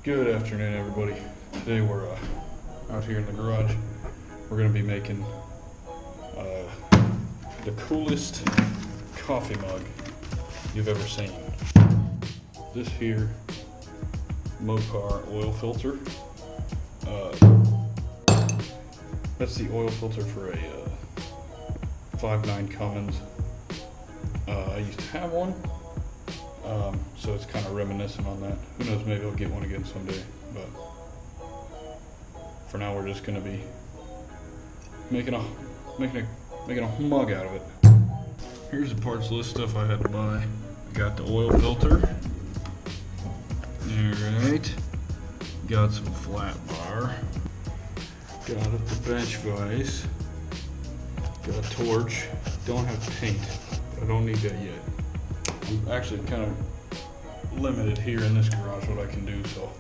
Good afternoon, everybody. Today we're out here in the garage. We're going to be making the coolest coffee mug you've ever seen. This here Mopar oil filter. That's the oil filter for a 5.9 Cummins. I used to have one. So it's kind of reminiscent on that. Who knows, maybe I'll get one again someday, but for now we're just going to be making a mug out of it. Here's the parts list stuff I had to buy. I got the oil filter. Alright. Got some flat bar. Got the bench vise. Got a torch. Don't have paint. I don't need that yet. I'm actually kind of limited here in this garage what I can do, so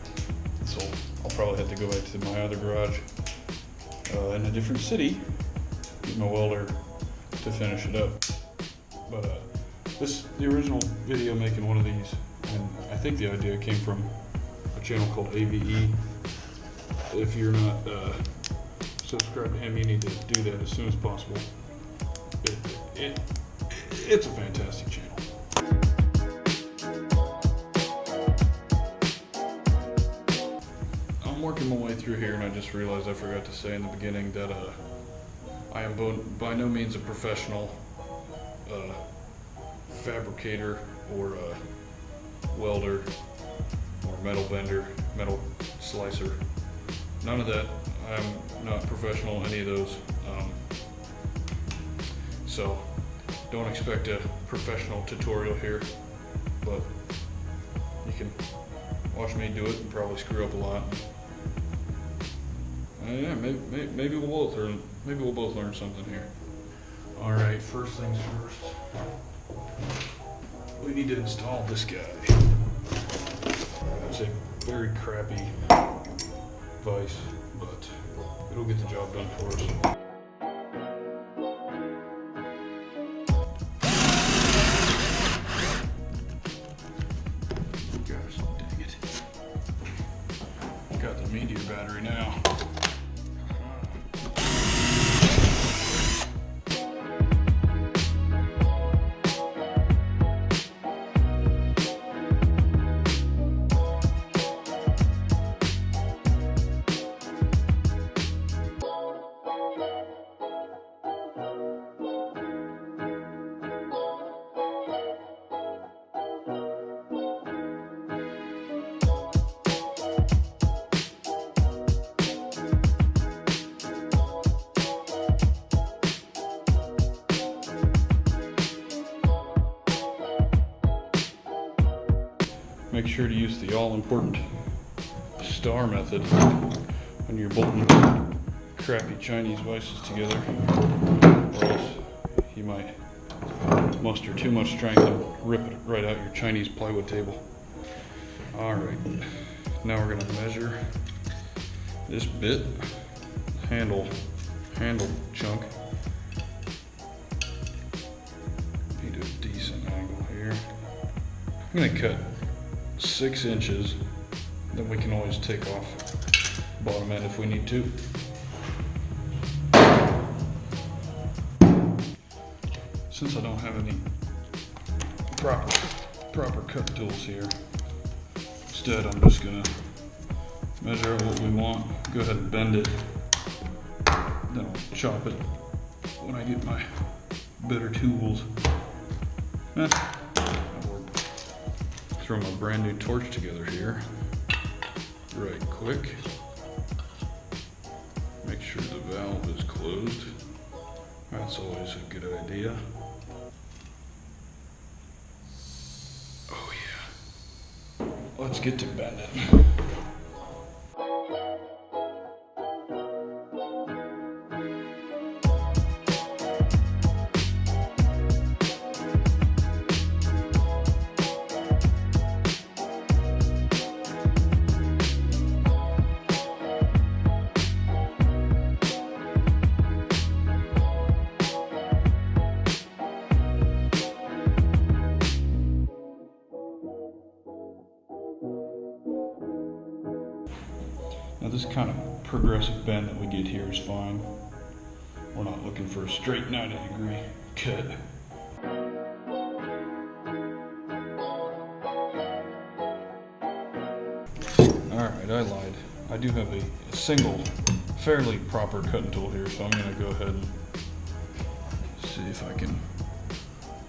I'll probably have to go back to my other garage in a different city, get my welder to finish it up. But the original video making one of these, and I think the idea came from a channel called AVE. If you're not subscribed to him, you need to do that as soon as possible. It's a fantastic channel. I'm working my way through here, and I just realized I forgot to say in the beginning that I am by no means a professional fabricator or welder or metal bender, metal slicer. None of that. I'm not professional in any of those. So don't expect a professional tutorial here, but you can watch me do it and probably screw up a lot. Yeah, maybe we'll both learn something here. All right, first things first. We need to install this guy. It's a very crappy vise, but it'll get the job done for us. Gosh, dang it. Got the meteor battery now. Make sure to use the all-important star method when you're bolting crappy Chinese vices together, or else you might muster too much strength and rip it right out your Chinese plywood table. Alright, now we're going to measure this bit, handle chunk. Need a decent angle here. I'm going to cut 6 inches, then we can always take off bottom end if we need to. Since I don't have any proper cut tools here, instead I'm just gonna measure out what we want, go ahead and bend it, then I'll chop it when I get my better tools. Throw my brand new torch together here, right quick. Make sure the valve is closed. That's always a good idea. Oh yeah. Let's get to bending. Now this kind of progressive bend that we get here is fine. We're not looking for a straight 90-degree cut. Alright, I lied. I do have a single, fairly proper cutting tool here, so I'm going to go ahead and see if I can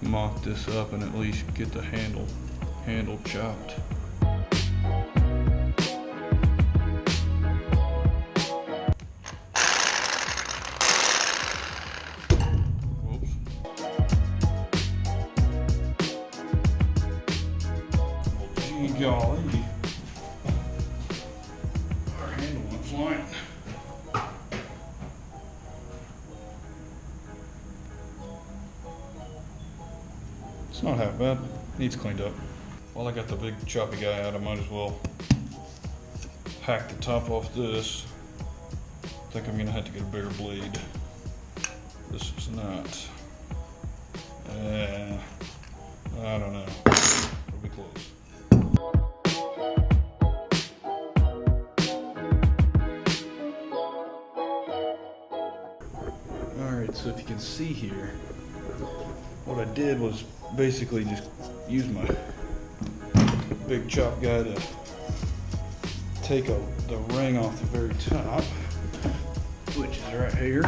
mock this up and at least get the handle chopped. Whoops. Well, gee golly. Our handle went flying. It's not half bad. Needs cleaned up. While I got the big choppy guy out, I might as well hack the top off this. I think I'm gonna have to get a bigger blade. This is not. I don't know. It'll be close. Alright, so if you can see here, what I did was basically just use my big chop guy to take the ring off the very top, which is right here.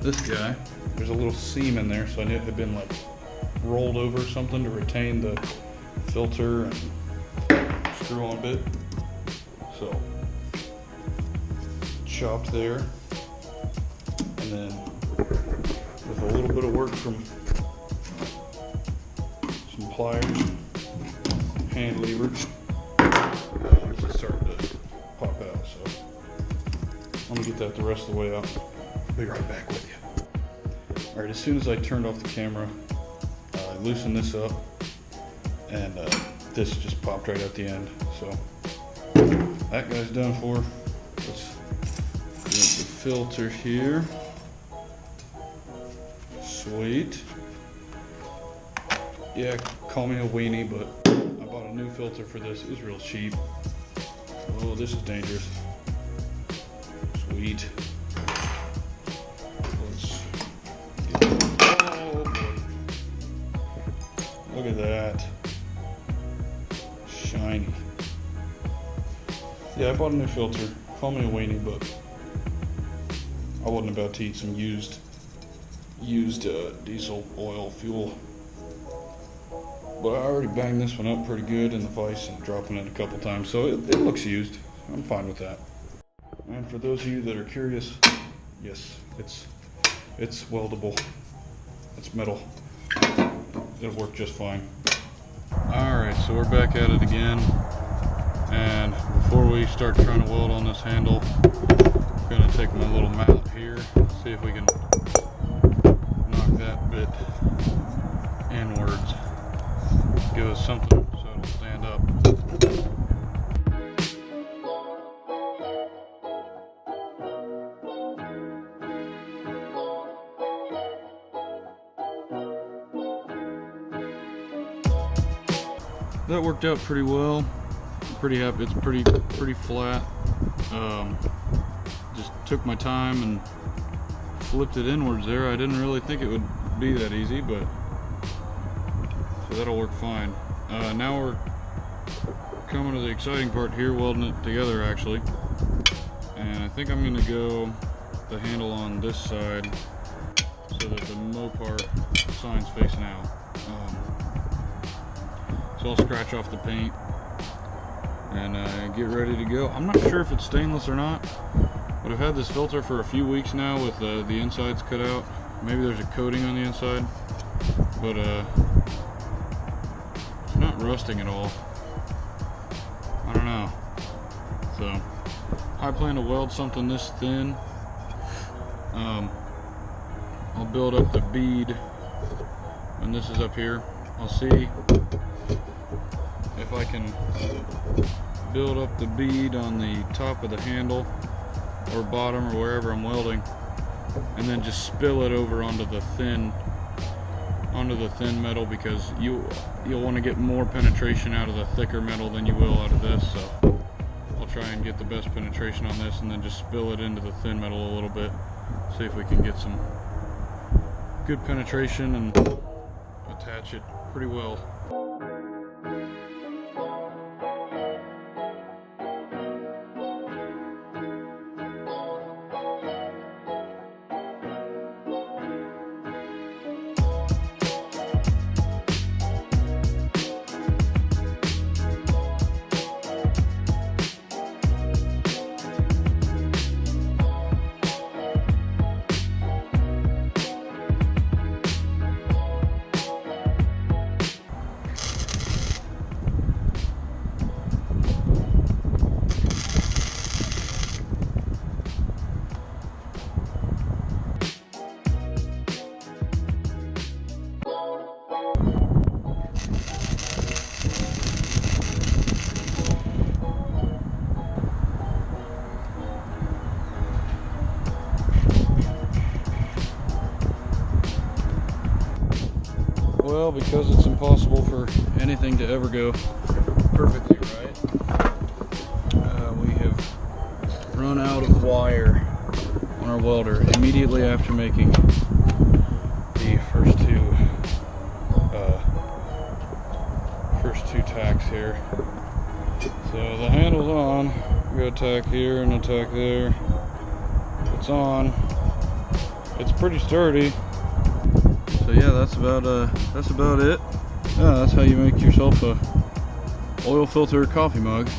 This guy, there's a little seam in there, so I knew it had been like rolled over or something to retain the filter and screw on bit. So chopped there, and then with a little bit of work from some pliers, hand lever, it's just starting to pop out. So I'm gonna get that the rest of the way out. Be right back with you. All right, as soon as I turned off the camera, I loosened this up, and this just popped right at the end. So that guy's done for. Let's get the filter here. Sweet. Yeah, call me a weenie, but I bought a new filter for this. It was real cheap. Oh, this is dangerous. Sweet. Let's get, oh boy. Look at that. Shiny. Yeah, I bought a new filter. Call me a weenie, but I wasn't about to eat some used diesel oil fuel. But I already banged this one up pretty good in the vise and dropping it a couple times, so it looks used. I'm fine with that. And for those of you that are curious, yes, it's weldable. It's metal. It'll work just fine. Alright, so we're back at it again. And before we start trying to weld on this handle, I'm going to take my little mallet here, see if we can knock that bit inwards. Give us something so it'll stand up. That worked out pretty well. I'm pretty happy. It's pretty flat. Just took my time and flipped it inwards there. I didn't really think it would be that easy, but so that'll work fine. Now we're coming to the exciting part here, welding it together actually. And I think I'm going to go the handle on this side so that the Mopar sign's facing out. So I'll scratch off the paint and get ready to go. I'm not sure if it's stainless or not, but I've had this filter for a few weeks now with the insides cut out. Maybe there's a coating on the inside, but it's not rusting at all. I don't know. So I plan to weld something this thin. I'll build up the bead when this is up here. I'll see if I can build up the bead on the top of the handle or bottom or wherever I'm welding, and then just spill it over onto the thin metal, because you'll want to get more penetration out of the thicker metal than you will out of this. So I'll try and get the best penetration on this, and then just spill it into the thin metal a little bit. See if we can get some good penetration and attach it pretty well. Well, because it's impossible for anything to ever go perfectly right, we have run out of wire on our welder immediately after making the first two tacks here. So the handle's on. We got a tack here and a tack there. It's on. It's pretty sturdy. So yeah, that's about it. Yeah, that's how you make yourself a oil filter coffee mug.